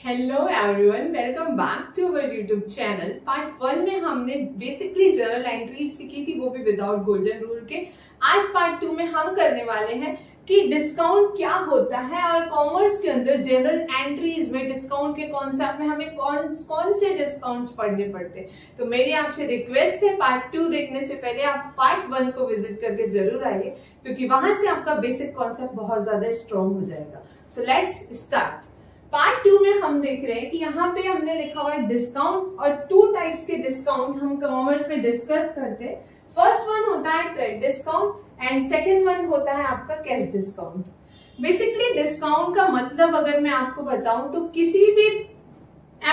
Hello everyone, welcome back to our YouTube channel. Part 1 में हमने basically journal entry सीखी थी, वो भी विदाउट गोल्डन रूल के। आज पार्ट 2 में हम करने वाले हैं कि डिस्काउंट क्या होता है और कॉमर्स के अंदर जनरल एंट्रीज में डिस्काउंट के कॉन्सेप्ट में हमें कौन से डिस्काउंट्स पढ़ने पड़ते हैं। तो मेरी आपसे रिक्वेस्ट है, पार्ट 2 देखने से पहले आप पार्ट 1 को विजिट करके जरूर आइए, क्योंकि वहां से आपका बेसिक कॉन्सेप्ट बहुत ज्यादा स्ट्रॉन्ग हो जाएगा। So let's start. पार्ट 2 में हम देख रहे हैं कि यहाँ पे हमने लिखा हुआ है डिस्काउंट, और 2 टाइप्स के डिस्काउंट हम कॉमर्स में डिस्कस करते हैं। फर्स्ट वन होता है trade discount and second one होता है आपका कैश डिस्काउंट। बेसिकली डिस्काउंट का मतलब अगर मैं आपको बताऊं तो किसी भी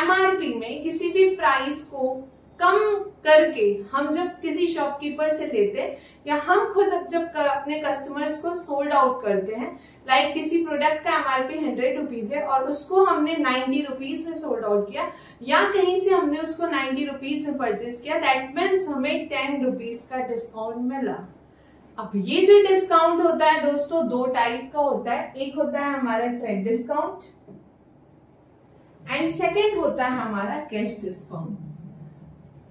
एमआरपी में किसी भी प्राइस को कम करके हम जब किसी शॉपकीपर से लेते हैं या हम खुद जब अपने कस्टमर्स को सोल्ड आउट करते हैं, लाइक किसी प्रोडक्ट का एमआरपी 100 रुपीज है और उसको हमने 90 रुपीज में सोल्ड आउट किया या कहीं से हमने उसको 90 रुपीज में परचेज किया, दैट मीन्स हमें 10 रुपीज का डिस्काउंट मिला। अब ये जो डिस्काउंट होता है दोस्तों 2 टाइप का होता है। एक होता है हमारा ट्रेड डिस्काउंट एंड सेकेंड होता है हमारा कैश डिस्काउंट।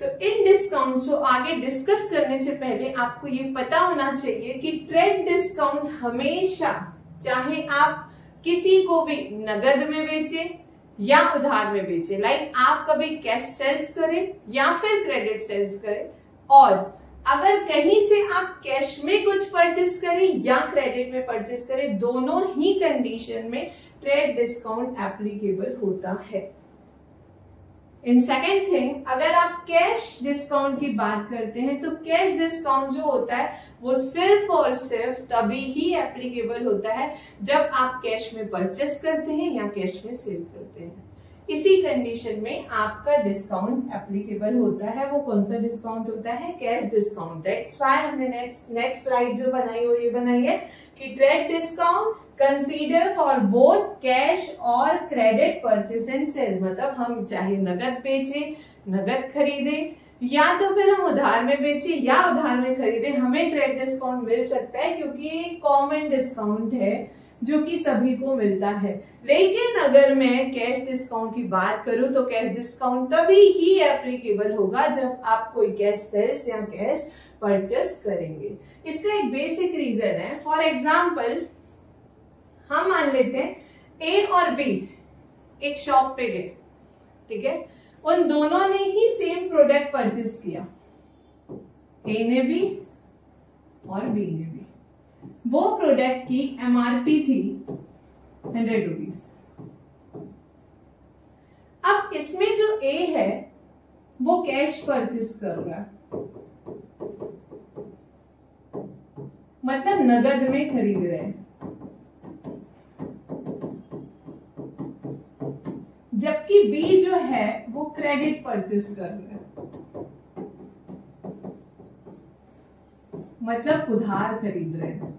तो इन डिस्काउंट को आगे डिस्कस करने से पहले आपको ये पता होना चाहिए कि ट्रेड डिस्काउंट हमेशा, चाहे आप किसी को भी नगद में बेचें या उधार में बेचें, लाइक आप कभी कैश सेल्स करें या फिर क्रेडिट सेल्स करें, और अगर कहीं से आप कैश में कुछ परचेस करें या क्रेडिट में परचेस करें, दोनों ही कंडीशन में ट्रेड डिस्काउंट एप्लीकेबल होता है। इन सेकेंड थिंग, अगर आप कैश डिस्काउंट की बात करते हैं तो कैश डिस्काउंट जो होता है वो सिर्फ और सिर्फ तभी ही एप्लीकेबल होता है जब आप कैश में परचेस करते हैं या कैश में सेल करते हैं। इसी कंडीशन में आपका डिस्काउंट एप्लीकेबल होता है। वो कौन सा डिस्काउंट होता है? Cash discount. दैट्स व्हाई हमने नेक्स्ट स्लाइड जो बनाई हो ये बनाई है कि trade discount consider for both cash और क्रेडिट परचेस एंड सेल। मतलब हम चाहे नगद बेचें, नगद खरीदें, या तो फिर हम उधार में बेचें या उधार में खरीदें, हमें ट्रेड डिस्काउंट मिल सकता है, क्योंकि ये कॉमन डिस्काउंट है जो कि सभी को मिलता है। लेकिन अगर मैं कैश डिस्काउंट की बात करूं तो कैश डिस्काउंट तभी ही एप्लीकेबल होगा जब आप कोई कैश सेल्स या कैश परचेस करेंगे। इसका एक बेसिक रीजन है। फॉर एग्जाम्पल, हम मान लेते हैं ए और बी एक शॉप पे गए, ठीक है, उन दोनों ने ही सेम प्रोडक्ट परचेस किया, ए ने भी और बी ने भी। वो प्रोडक्ट की एमआरपी थी 100 रुपीज। अब इसमें जो ए है वो कैश परचेस कर रहा है, मतलब नगद में खरीद रहे हैं, जबकि बी जो है वो क्रेडिट परचेस कर रहा है, मतलब उधार खरीद रहे हैं।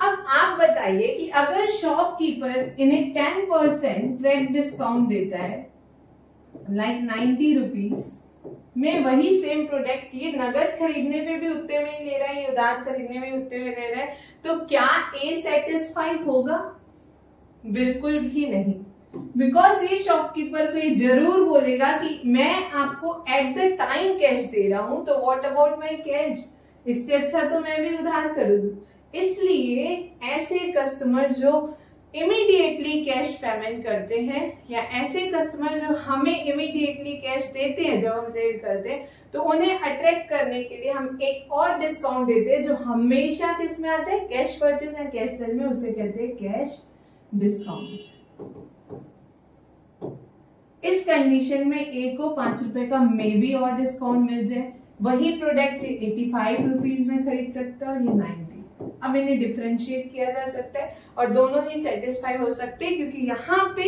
अब आप बताइए कि अगर शॉपकीपर इन्हें 10% ट्रेड डिस्काउंट देता है, लाइक 90 रुपीज में वही सेम प्रोडक्ट, ये नगद खरीदने पे भी उतने में ही ले रहा है, ये उधार खरीदने में उतने में ले रहा है, तो क्या ए सेटिस्फाई होगा? बिल्कुल भी नहीं। बिकॉज ये शॉपकीपर को ये जरूर बोलेगा कि मैं आपको एट द टाइम कैश दे रहा हूं, तो व्हाट अबाउट माय कैश, इससे अच्छा तो मैं भी उधार कर दूं। इसलिए ऐसे कस्टमर जो इमीडिएटली कैश पेमेंट करते हैं या ऐसे कस्टमर जो हमें इमीडिएटली कैश देते हैं जब हम सेल करते हैं, तो उन्हें अट्रैक्ट करने के लिए हम एक और डिस्काउंट देते हैं जो हमेशा किस में आता है? कैश परचेस या कैश सेल में। उसे कहते हैं कैश डिस्काउंट। इस कंडीशन में ए को 5 रुपए का मे बी और डिस्काउंट मिल जाए, वही प्रोडक्ट 85 रुपीज में खरीद सकता है और ये 90। अब इन्हें डिफरेंशिएट किया जा सकता है और दोनों ही सेटिस्फाई हो सकते हैं, क्योंकि यहाँ पे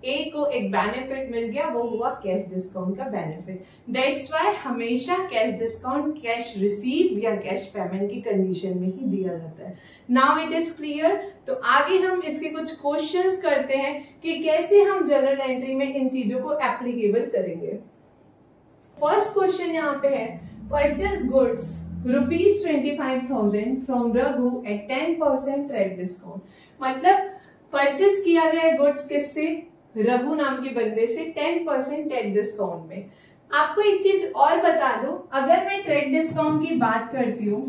ए को एक बेनिफिट मिल गया, वो हुआ कैश डिस्काउंट का बेनिफिट। दैट्स व्हाई हमेशा कैश डिस्काउंट कैश रिसीव या कैश पेमेंट की कंडीशन में ही दिया जाता है। Now it is clear. तो आगे हम इसके कुछ क्वेश्चंस करते हैं कि कैसे हम जर्नल एंट्री में इन चीजों को एप्लीकेबल करेंगे। फर्स्ट क्वेश्चन यहाँ पे है, purchase goods ₹25,000 from Raghu at 10% trade discount. मतलब परचेस किया गया गुड्स किससे, रघु नाम के बंदे से 10% ट्रेड डिस्काउंट में। आपको एक चीज और बता दूं, अगर मैं ट्रेड डिस्काउंट की बात करती हूं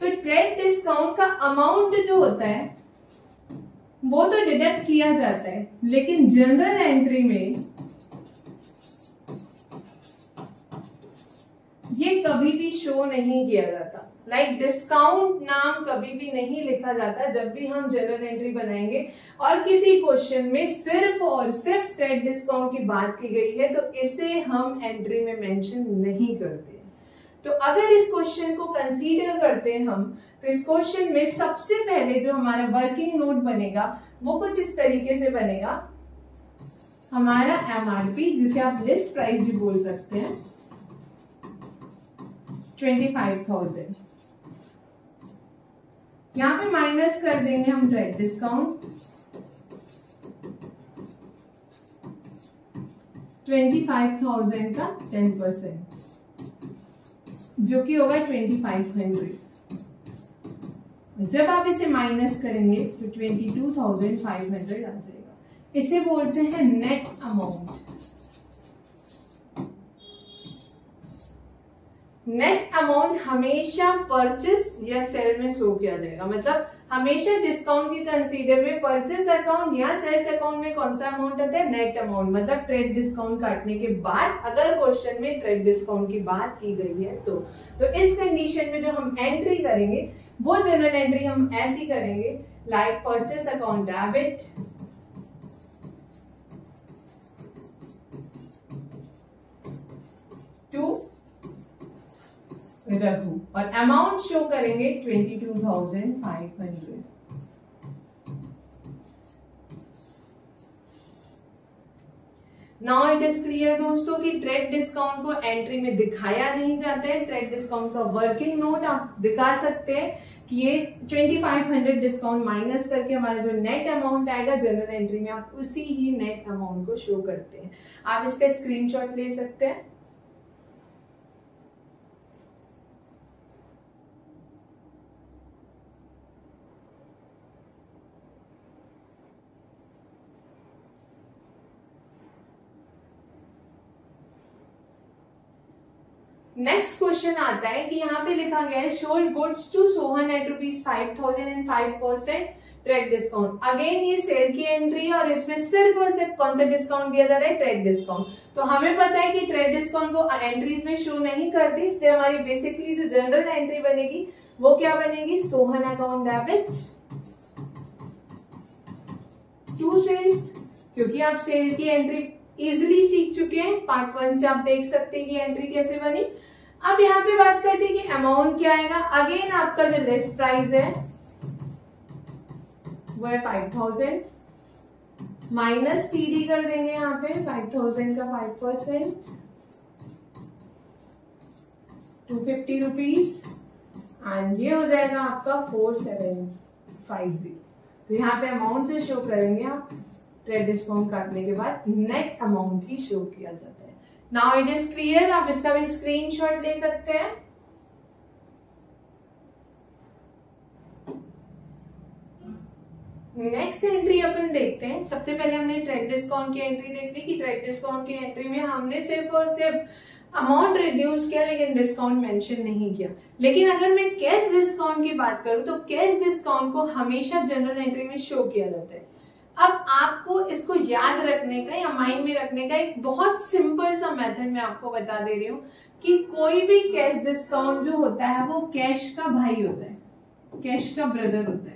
तो ट्रेड डिस्काउंट का अमाउंट जो होता है वो तो डिडक्ट किया जाता है, लेकिन जनरल एंट्री में ये कभी भी शो नहीं किया जाता। लाइक डिस्काउंट नाम कभी भी नहीं लिखा जाता जब भी हम जनरल एंट्री बनाएंगे और किसी क्वेश्चन में सिर्फ और सिर्फ ट्रेड डिस्काउंट की बात की गई है तो इसे हम एंट्री में मेंशन नहीं करते। तो अगर इस क्वेश्चन को कंसीडर करते हैं हम, तो इस क्वेश्चन में सबसे पहले जो हमारा वर्किंग नोट बनेगा वो कुछ इस तरीके से बनेगा। हमारा एमआरपी, जिसे आप लिस्ट प्राइस भी बोल सकते हैं, 25,000। यहां पे माइनस कर देंगे हम ट्रेड डिस्काउंट, 25,000 का 10%, जो कि होगा 2500। जब आप इसे माइनस करेंगे तो 22,500 आ जाएगा। इसे बोलते हैं नेट अमाउंट। नेट अमाउंट हमेशा परचेस या सेल में शो किया जाएगा। मतलब हमेशा डिस्काउंट की कंसीडर में परचेस अकाउंट या सेल्स अकाउंट में कौन सा अमाउंट आता है, नेट अमाउंट। मतलब ट्रेड डिस्काउंट काटने के बाद अगर क्वेश्चन में ट्रेड डिस्काउंट की बात की गई है तो इस कंडीशन में जो हम एंट्री करेंगे वो जनरल एंट्री हम ऐसी करेंगे, like purchase account debit to Raghu और अमाउंट शो करेंगे 22,500। नाउ इट इज क्लियर दोस्तों कि ट्रेड डिस्काउंट को एंट्री में दिखाया नहीं जाता है। ट्रेड डिस्काउंट का वर्किंग नोट आप दिखा सकते हैं कि ये 2500 डिस्काउंट माइनस करके हमारा जो नेट अमाउंट आएगा जनरल एंट्री में आप उसी ही नेट अमाउंट को शो करते हैं। आप इसका स्क्रीनशॉट ले सकते हैं। नेक्स्ट क्वेश्चन आता है कि यहाँ पे लिखा गया है sold goods to Sohan at ₹5,000 and 5% trade discount. Again ये सेल की एंट्री है और इसमें सिर्फ और सिर्फ कौन सा डिस्काउंट दिया जा रहा है, ट्रेड डिस्काउंट। तो हमें पता है कि ट्रेड डिस्काउंट को एंट्रीज में शो नहीं करती, इसलिए हमारी बेसिकली जो जनरल एंट्री बनेगी वो क्या बनेगी, Sohan account debit to sales. क्योंकि आप सेल की एंट्री इजिली सीख चुके हैं, पार्ट 1 से आप देख सकते हैं कि एंट्री कैसे बनी। अब यहाँ पे बात करते हैं कि अमाउंट क्या आएगा। अगेन आपका जो लिस्ट प्राइस है वो है 5,000, माइनस टीडी कर देंगे यहाँ पे 5,000 का 5%, 250 रुपीज एंड ये हो जाएगा आपका 4750। तो यहाँ पे अमाउंट जो शो करेंगे आप ट्रेड डिस्काउंट काटने के बाद नेट अमाउंट ही शो किया जाता है। नाउ इट इज क्लियर, आप इसका भी स्क्रीनशॉट ले सकते हैं। नेक्स्ट एंट्री अपन देखते हैं। सबसे पहले हमने ट्रेड डिस्काउंट की एंट्री देख ली कि ट्रेड डिस्काउंट की एंट्री में हमने सिर्फ और सिर्फ अमाउंट रिड्यूस किया लेकिन डिस्काउंट मेंशन नहीं किया। लेकिन अगर मैं कैश डिस्काउंट की बात करूं तो कैश डिस्काउंट को हमेशा जनरल एंट्री में शो किया जाता है। अब आपको इसको याद रखने का या माइंड में रखने का एक बहुत सिंपल सा मेथड मैं आपको बता दे रही हूँ कि कोई भी कैश डिस्काउंट जो होता है वो कैश का भाई होता है, कैश का ब्रदर होता है।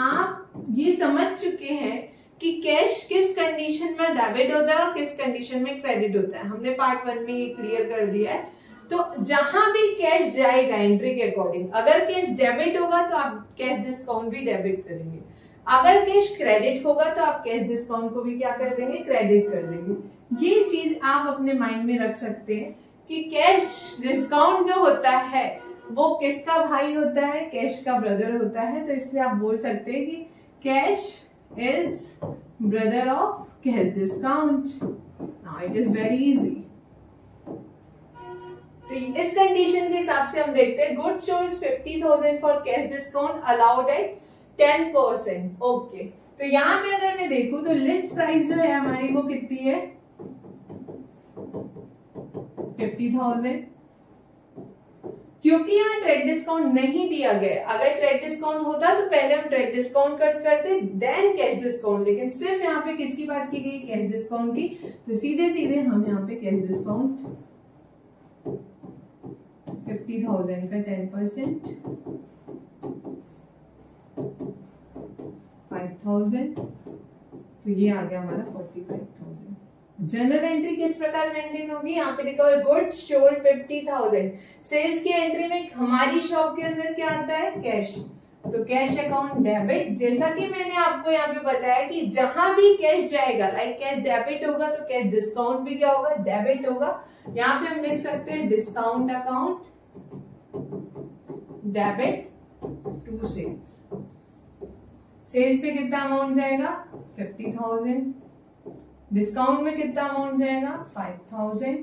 आप ये समझ चुके हैं कि कैश किस कंडीशन में डेबिट होता है और किस कंडीशन में क्रेडिट होता है। हमने पार्ट 1 में ये क्लियर कर दिया है। तो जहां भी कैश जाएगा एंट्री के अकॉर्डिंग, अगर कैश डेबिट होगा तो आप कैश डिस्काउंट भी डेबिट करेंगे, अगर कैश क्रेडिट होगा तो आप कैश डिस्काउंट को भी क्या कर देंगे, क्रेडिट कर देंगे। ये चीज आप अपने माइंड में रख सकते हैं कि कैश डिस्काउंट जो होता है वो किसका भाई होता है, कैश का ब्रदर होता है। तो इसलिए आप बोल सकते हैं कि cash is brother of cash discount. Now it is very easy. तो इस कंडीशन के हिसाब से हम देखते हैं goods shows 50,000 for cash discount allowed at 10%। Okay, तो यहाँ पे अगर मैं देखूं तो लिस्ट प्राइस जो है हमारी वो कितनी है 50,000, क्योंकि यहाँ ट्रेड डिस्काउंट नहीं दिया गया। अगर ट्रेड डिस्काउंट होता तो पहले हम ट्रेड डिस्काउंट कट करते देन कैश डिस्काउंट, लेकिन सिर्फ यहाँ पे किसकी बात की गई, कैश डिस्काउंट की। तो सीधे सीधे हम यहाँ पे कैश डिस्काउंट 50,000 का 10% 5,000, तो ये आ गया हमारा 45,000। जनरल एंट्री किस प्रकार मेंटेन होगी, यहाँ पे लिखा हुआ है गुड्स शोल्ड 50,000। सेल्स की एंट्री में हमारी शॉप के अंदर क्या आता है, कैश, तो कैश अकाउंट डेबिट। जैसा कि मैंने आपको यहाँ पे बताया कि जहां भी कैश जाएगा, लाइक कैश डेबिट होगा तो कैश डिस्काउंट भी क्या होगा, डेबिट होगा। यहाँ पे हम लिख सकते हैं discount account debit to sales. Sales पे कितना अमाउंट जाएगा 50,000, डिस्काउंट में कितना अमाउंट जाएगा 5,000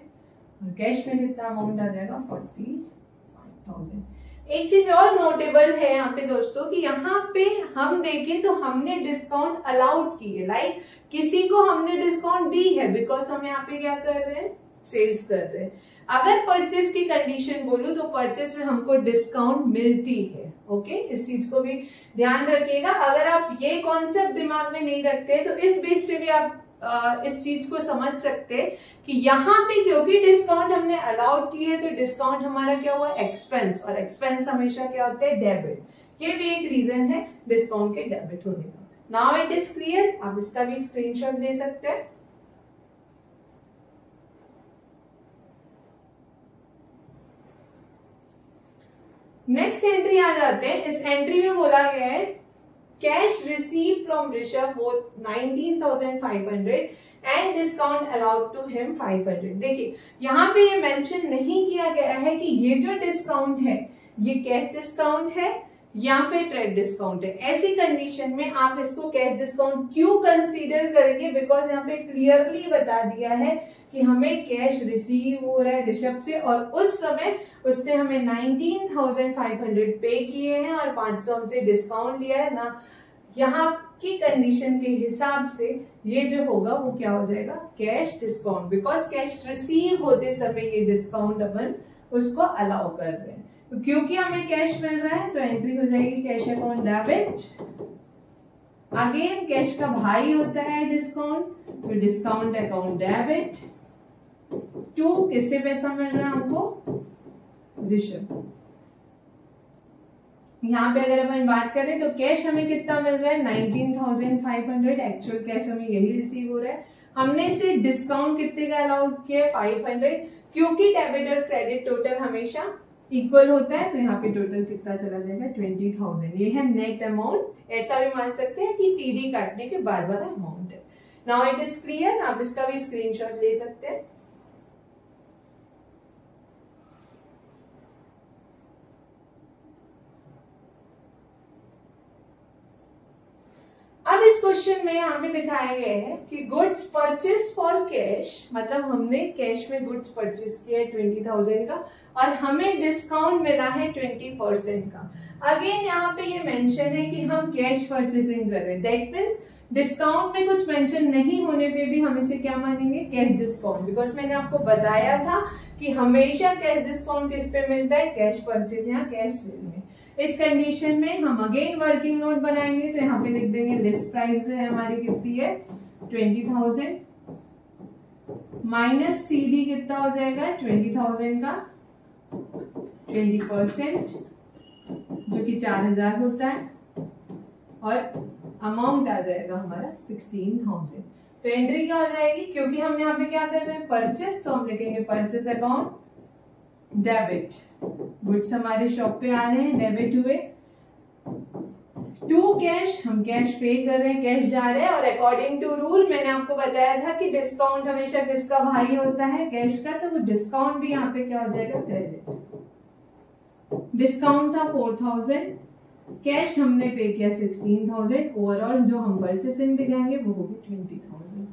और कैश में कितना अमाउंट आ जाएगा 45,000। एक चीज और नोटेबल है यहाँ पे दोस्तों कि यहाँ पे हम देखें तो हमने डिस्काउंट अलाउड की है, लाइक किसी को हमने डिस्काउंट दी है बिकॉज हम यहाँ पे क्या कर रहे हैं, सेल्स कर रहे हैं। अगर परचेस की कंडीशन बोलूं तो परचेस में हमको डिस्काउंट मिलती है। ओके, इस चीज को भी ध्यान रखिएगा। अगर आप ये कॉन्सेप्ट दिमाग में नहीं रखते तो इस बेस पे भी आप इस चीज को समझ सकते हैं कि यहाँ पे क्योंकि डिस्काउंट हमने अलाउड की है तो डिस्काउंट हमारा क्या हुआ, एक्सपेंस, और एक्सपेंस हमेशा क्या होता है, डेबिट। ये भी एक रीजन है डिस्काउंट के डेबिट होने का। नाउ इट इज क्लियर, आप इसका भी स्क्रीनशॉट ले सकते हैं। नेक्स्ट एंट्री आ जाते हैं। इस एंट्री में बोला गया है कैश रिसीव फ्रॉम ऋषभ वो 19,500 and discount allowed to him 500। देखिए यहाँ पे ये मेंशन नहीं किया गया है कि ये जो डिस्काउंट है ये कैश डिस्काउंट है या फिर ट्रेड डिस्काउंट है। ऐसी कंडीशन में आप इसको कैश डिस्काउंट क्यों कंसीडर करेंगे, बिकॉज यहाँ पे क्लियरली बता दिया है कि हमें कैश रिसीव हो रहा है ऋषभ से और उस समय उसने हमें 19,500 पे किए हैं और 500 हमसे डिस्काउंट लिया है ना। यहाँ की कंडीशन के हिसाब से ये जो होगा वो क्या हो जाएगा, cash discount, because cash receive होते समय ये डिस्काउंट अपन उसको अलाउ कर रहे हैं। तो क्योंकि हमें कैश मिल रहा है तो एंट्री हो जाएगी cash account debit. Again cash का भाई होता है डिस्काउंट, तो डिस्काउंट अकाउंट डेबिट टू किससे पैसा मिल रहा है हमको, ऋषभ। यहाँ पे अगर अपन बात करें तो कैश हमें कितना मिल रहा है 19,500, एक्चुअल कैश हमें यही रिसीव हो रहा है। हमने इसे डिस्काउंट कितने का अलाउड किया 500, क्योंकि डेबिट और क्रेडिट टोटल हमेशा इक्वल होता है तो यहाँ पे टोटल कितना चला जाएगा 20,000। ये है नेट अमाउंट, ऐसा भी मान सकते हैं कि टीडी काटने के बाद वाला अमाउंट है। नाउ इट इज क्लियर, आप इसका भी स्क्रीनशॉट ले सकते हैं। अब इस क्वेश्चन में यहाँ पे दिखाया गया है कि गुड्स परचेस फॉर कैश, मतलब हमने कैश में गुड्स परचेस किया है 20,000 का और हमें डिस्काउंट मिला है 20% का। अगेन यहाँ पे ये मेंशन है कि हम कैश परचेसिंग कर रहे हैं, दैट मीन्स डिस्काउंट में कुछ मेंशन नहीं होने पे भी हम इसे क्या मानेंगे, कैश डिस्काउंट, बिकॉज मैंने आपको बताया था कि हमेशा कैश डिस्काउंट किस पे मिलता है, कैश परचेस या कैश सेल में। इस कंडीशन में हम अगेन वर्किंग नोट बनाएंगे तो यहाँ पे लिख देंगे लिस्ट प्राइस जो है हमारी कितनी है 20,000 माइनस CD कितना हो जाएगा 20,000 का 20% जो कि 4,000 होता है और अमाउंट आ जाएगा हमारा 16,000। तो एंट्री क्या हो जाएगी, क्योंकि हम यहाँ पे क्या कर रहे हैं परचेस, तो हम लिखेंगे परचेस अकाउंट डेबिट। गुड्स हमारे शॉप पे आ रहे हैं, डेबिट हुए टू कैश, हम कैश पे कर रहे हैं, कैश जा रहे हैं और अकॉर्डिंग टू रूल मैंने आपको बताया था कि डिस्काउंट हमेशा किसका भाई होता है, कैश का, तो वो डिस्काउंट भी यहाँ पे क्या हो जाएगा क्रेडिट। डिस्काउंट था 4,000, कैश हमने पे किया 16,000, ओवरऑल जो हम परचेसिंग दिखाएंगे वो होगी 20,000।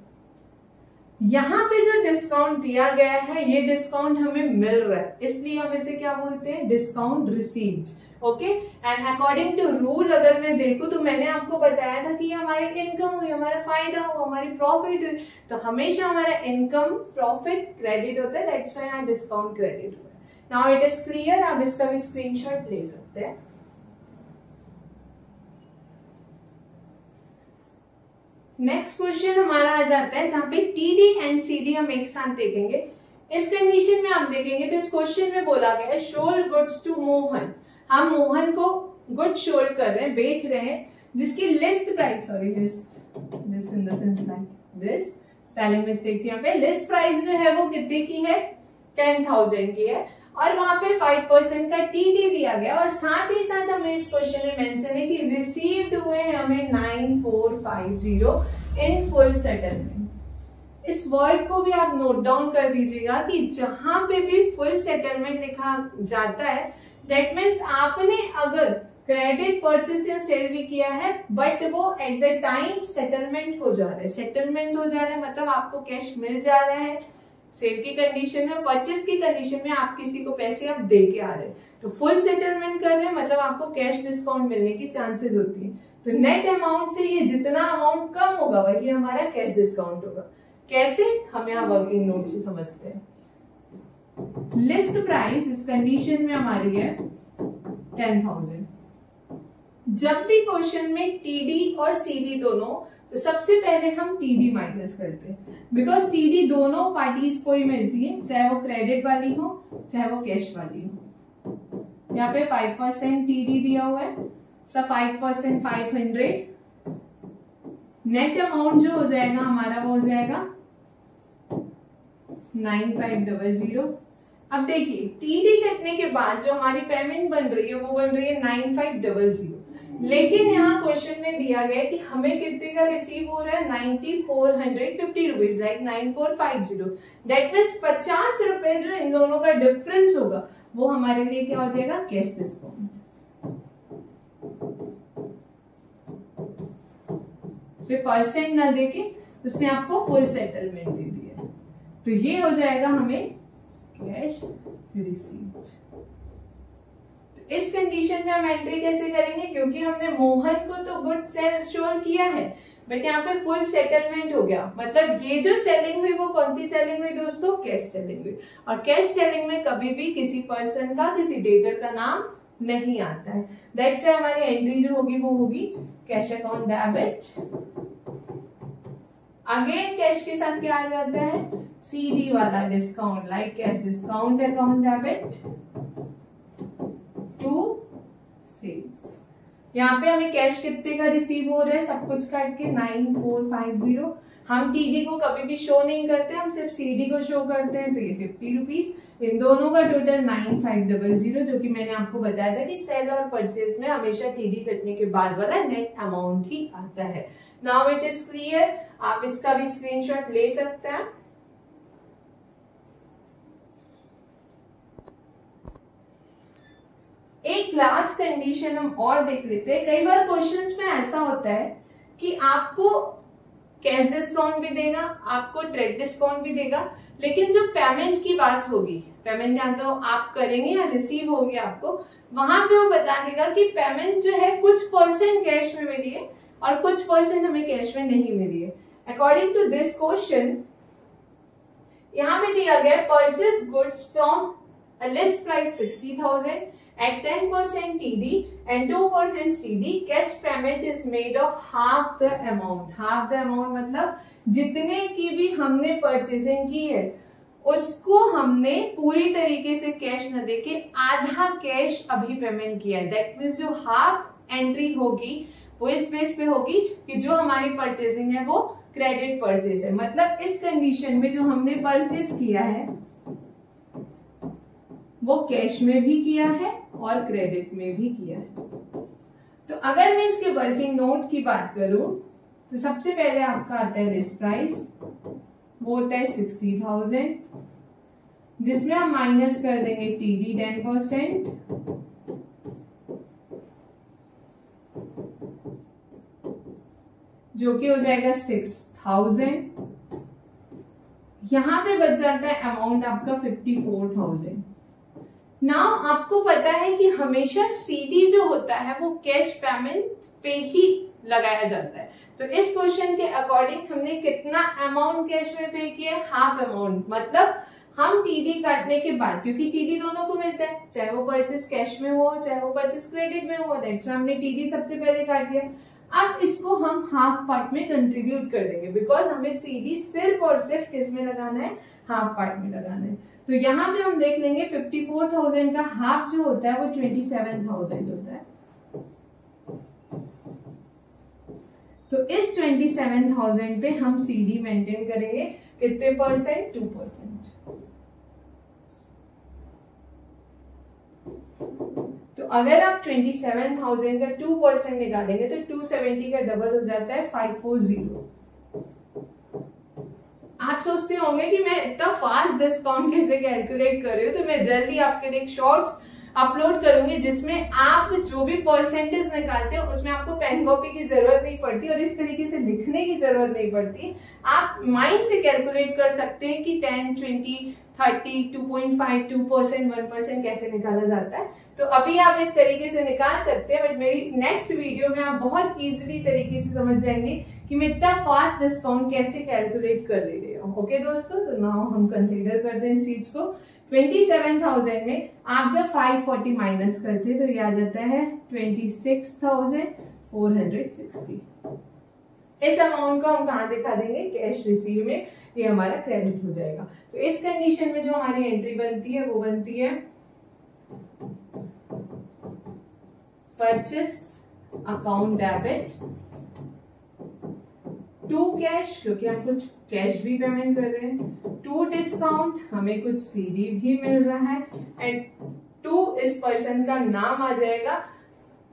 यहाँ पे जो डिस्काउंट दिया गया है ये डिस्काउंट हमें मिल रहा है, इसलिए हम इसे क्या बोलते हैं, discount received. Okay, and according to rule अगर मैं देखूं तो मैंने आपको बताया था कि ये हमारी इनकम हुई, हमारा फायदा हुआ, हमारी प्रॉफिट हुई, तो हमेशा हमारा इनकम प्रॉफिट क्रेडिट होता है, दैट्स व्हाई यहाँ डिस्काउंट क्रेडिट हुआ है। नाउ इट इज क्लियर, आप इसका भी स्क्रीनशॉट ले सकते हैं। नेक्स्ट क्वेश्चन हमारा आ जाता है जहां पे टीडी एंड सीडी हम एक साथ देखेंगे। इस कंडीशन में आप देखेंगे तो इस क्वेश्चन में बोला गया है शोल्ड गुड्स टू मोहन, हम मोहन को गुड शोल्ड कर रहे हैं, बेच रहे हैं, जिसकी list price, sorry list in the sense like this, spelling mistake थी यहाँ पे, लिस्ट प्राइस जो है वो कितने की है, 10,000 की है, और वहां पे 5% का टीडी दिया गया, और साथ ही साथ हमें इस क्वेश्चन में मेंशन है कि रिसीव्ड हुए हैं हमें 9450 इन फुल सेटलमेंट। इस वर्ड को भी आप नोट डाउन कर दीजिएगा कि जहां पे भी फुल सेटलमेंट लिखा जाता है दैट मीन्स आपने अगर क्रेडिट परचेस या सेल भी किया है बट वो एट द टाइम सेटलमेंट हो जा रहा है, सेटलमेंट हो जा रहा है मतलब आपको कैश मिल जा रहा है, सेल की कंडीशन में, परचेस की कंडीशन में आप किसी को पैसे आप दे के आ रहे हैं, तो फुल सेटलमेंट कर रहे हैं मतलब आपको कैश डिस्काउंट मिलने की चांसेस होती है। तो नेट अमाउंट से ये जितना अमाउंट कम होगा वही हमारा कैश डिस्काउंट होगा। कैसे, हम यहाँ वर्किंग नोट से समझते हैं। लिस्ट प्राइस इस कंडीशन में हमारी है 10,000। जब भी क्वेश्चन में टीडी और सीडी दोनों, तो सबसे पहले हम टीडी माइनस करते हैं, बिकॉज टीडी दोनों पार्टीज को ही मिलती है, चाहे वो क्रेडिट वाली हो चाहे वो कैश वाली हो। यहाँ पे 5% टीडी दिया हुआ है, सब 5% 500, नेट अमाउंट जो हो जाएगा हमारा वो हो जाएगा 9500। अब देखिए टीडी कटने के बाद जो हमारी पेमेंट बन रही है वो बन रही है 9500, लेकिन यहाँ क्वेश्चन में दिया गया कि हमें कितने का रिसीव हो रहा है 9450 रुपीज, लाइक 9450, दैट मीन्स 50 रुपए जो इन दोनों का डिफरेंस होगा वो हमारे लिए क्या हो जाएगा, कैश डिस्काउंट। फिर परसेंट ना देके उसने आपको फुल सेटलमेंट दे दिया, तो ये हो जाएगा हमें कैश रिसीव्ड। इस कंडीशन में हम एंट्री कैसे करेंगे, क्योंकि हमने मोहन को तो गुड सेल शोर किया है बट यहाँ पे फुल सेटलमेंट हो गया, मतलब ये जो सेलिंग हुई वो कौन सी सेलिंग हुई दोस्तों, कैश सेलिंग हुई, और कैश सेलिंग में कभी भी किसी पर्सन का, किसी डेटर का नाम नहीं आता है, दैट्स व्हाई हमारी एंट्री जो होगी वो होगी cash account debit. Again cash के साथ क्या आ जाता है, सीडी वाला discount, like cash discount account debit to sales. यहाँ पे हमें कैश कितने का रिसीव हो रहा है, सब कुछ काट के 9450। हम टीडी को कभी भी शो नहीं करते, हम सिर्फ सीडी को शो करते हैं, तो ये 50 रुपीज, इन दोनों का टोटल 9500, जो कि मैंने आपको बताया था कि सेल और परचेज में हमेशा टीडी कटने के बाद वाला नेट अमाउंट ही आता है। नाउ इट इज क्लियर, आप इसका भी स्क्रीनशॉट ले सकते हैं। एक लास्ट कंडीशन हम और देख लेते हैं। कई बार क्वेश्चंस में ऐसा होता है कि आपको कैश डिस्काउंट भी देगा, आपको ट्रेड डिस्काउंट भी देगा, लेकिन जो पेमेंट की बात होगी, पेमेंट या तो आप करेंगे या रिसीव होगी आपको, वहां पे वो बता देगा कि पेमेंट जो है कुछ परसेंट कैश में मिली है और कुछ परसेंट हमें कैश में नहीं मिली है। अकॉर्डिंग टू दिस क्वेश्चन यहाँ पे दिया गया purchase goods from a list price 60,000 at 10% TD and 2% CD, cash payment is made of half the amount. Half the amount मतलब जितने की भी हमने परचेजिंग की है उसको हमने पूरी तरीके से कैश न देके आधा कैश अभी पेमेंट किया है। दैट मीन्स जो हाफ एंट्री होगी वो इस बेस पे होगी कि जो हमारी परचेजिंग है वो क्रेडिट परचेज है, मतलब इस कंडीशन में जो हमने परचेज किया है वो कैश में भी किया है और क्रेडिट में भी किया है। तो अगर मैं इसके वर्किंग नोट की बात करूं तो सबसे पहले आपका आता है लिस्ट प्राइस, वो होता है 60,000, जिसमें हम माइनस कर देंगे टीडी 10%, जो कि हो जाएगा 6,000, यहाँ पे बच जाता है अमाउंट आपका 54,000। नाउ आपको पता है कि हमेशा सीडी जो होता है वो कैश पेमेंट पे ही लगाया जाता है। तो इस क्वेश्चन के अकॉर्डिंग हमने कितना अमाउंट कैश में पे किया है, हाफ अमाउंट। मतलब हम टीडी काटने के बाद, क्योंकि टीडी दोनों को मिलता है, चाहे वो परचेस कैश में हो चाहे वो परचेस क्रेडिट में हो, दैट्स व्हाई हमने टीडी सबसे पहले काट दिया। अब इसको हम हाफ पार्ट में कंट्रीब्यूट कर देंगे, बिकॉज हमें सीडी सिर्फ और सिर्फ किस में लगाना है, हाफ पार्ट में लगाना है। तो यहाँ पे हम देख लेंगे 54,000 का हाफ जो होता है वो 27,000 होता है। तो इस 27,000 पे हम सीडी मेंटेन करेंगे कितने परसेंट, 2%। तो अगर आप 27,000 का 2% निकालेंगे तो 270 का डबल हो जाता है 540। आप सोचते होंगे कि मैं इतना फास्ट डिस्काउंट कैसे कैलकुलेट कर रही हूँ, तो मैं जल्दी आपके लिए एक शॉर्ट्स अपलोड करूंगी जिसमें आप जो भी परसेंटेज निकालते हो उसमें आपको पेन कॉपी की जरूरत नहीं पड़ती और इस तरीके से लिखने की जरूरत नहीं पड़ती। आप माइंड से कैलकुलेट कर सकते हैं कि 10, 20, 30, 2.5, 2%, 1% कैसे निकाला जाता है। तो अभी आप इस तरीके से निकाल सकते हैं, बट मेरी नेक्स्ट वीडियो में आप बहुत इजीली तरीके से समझ जाएंगे कि मैं इतना फास्ट डिस्काउंट कैसे कैलकुलेट कर ले रही हूँ। ओके दोस्तों, तो नाउ हम कंसीडर करते हैं इस चीज को। 27,000 में आप जब 540 माइनस करते हैं तो ये आ जाता है 26,460। इस अमाउंट को हम कहाँ दिखा देंगे, कैश रिसीव में, ये हमारा क्रेडिट हो जाएगा। तो इस कंडीशन में जो हमारी एंट्री बनती है वो बनती है purchase account debit to cash, क्योंकि हम कुछ कैश भी पेमेंट कर रहे हैं, टू डिस्काउंट, हमें कुछ सीडी भी मिल रहा है, एंड टू इस पर्सन का नाम आ जाएगा।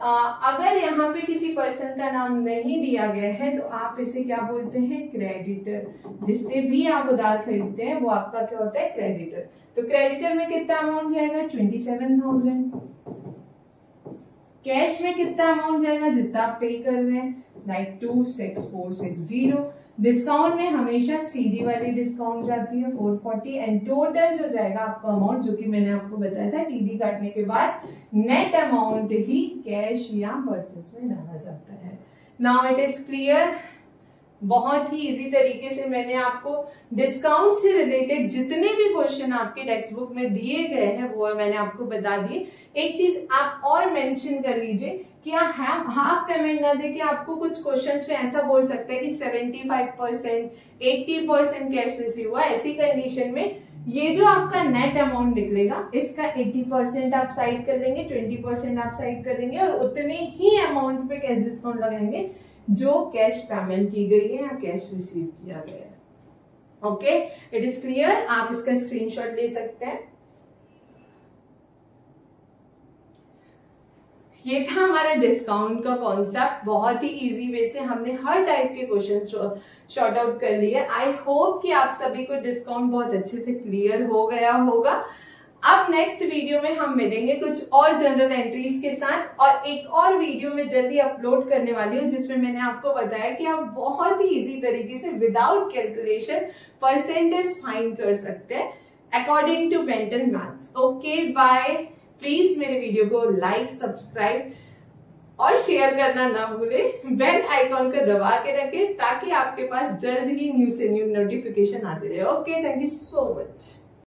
अगर यहाँ पे किसी पर्सन का नाम नहीं दिया गया है तो आप इसे क्या बोलते हैं, क्रेडिटर। जिससे भी आप उधार खरीदते हैं वो आपका क्या होता है, क्रेडिटर। तो क्रेडिटर में कितना अमाउंट जाएगा, 27,000। कैश में कितना अमाउंट जाएगा, जितना आप पे कर रहे हैं, लाइक 26460। डिस्काउंट में हमेशा सीडी वाली डिस्काउंट जाती है 440, एंड टोटल जो जाएगा आपका अमाउंट, जो कि मैंने आपको बताया था टीडी काटने के बाद नेट अमाउंट ही कैश या परचेस में डाला जाता है। Now it is clear. बहुत ही इजी तरीके से मैंने आपको डिस्काउंट से रिलेटेड जितने भी क्वेश्चन आपके टेक्स्ट बुक में दिए गए हैं वो मैंने आपको बता दिए। एक चीज आप और मेंशन कर लीजिए कि हाफ पेमेंट ना देके आपको कुछ क्वेश्चंस पे ऐसा बोल सकता है कि 75%, 80% कैश रिसीव हुआ। ऐसी कंडीशन में ये जो आपका नेट अमाउंट निकलेगा इसका 80% आप साइड कर देंगे, 20% आप साइड कर देंगे और उतने ही अमाउंट पे कैश डिस्काउंट लगाएंगे जो कैश पेमेंट की गई है या कैश रिसीव किया गया है। Okay, it is clear. आप इसका स्क्रीनशॉट ले सकते हैं। ये था हमारा डिस्काउंट का कॉन्सेप्ट। बहुत ही इजी वे से हमने हर टाइप के क्वेश्चन शॉर्ट आउट कर लिए। आई होप कि आप सभी को डिस्काउंट बहुत अच्छे से क्लियर हो गया होगा। अब नेक्स्ट वीडियो में हम मिलेंगे कुछ और जनरल एंट्रीज के साथ, और एक और वीडियो में जल्दी अपलोड करने वाली हूँ जिसमें मैंने आपको बताया कि आप बहुत ही इजी तरीके से विदाउट कैलकुलेशन परसेंटेज फाइंड कर सकते हैं अकॉर्डिंग टू बेंटन मैथ्स। Okay, bye. प्लीज मेरे वीडियो को लाइक, सब्सक्राइब और शेयर करना ना भूलें। बेल आइकॉन को दबा के रखें ताकि आपके पास जल्द ही न्यू से न्यू नोटिफिकेशन आते रहे। Okay, thank you so much.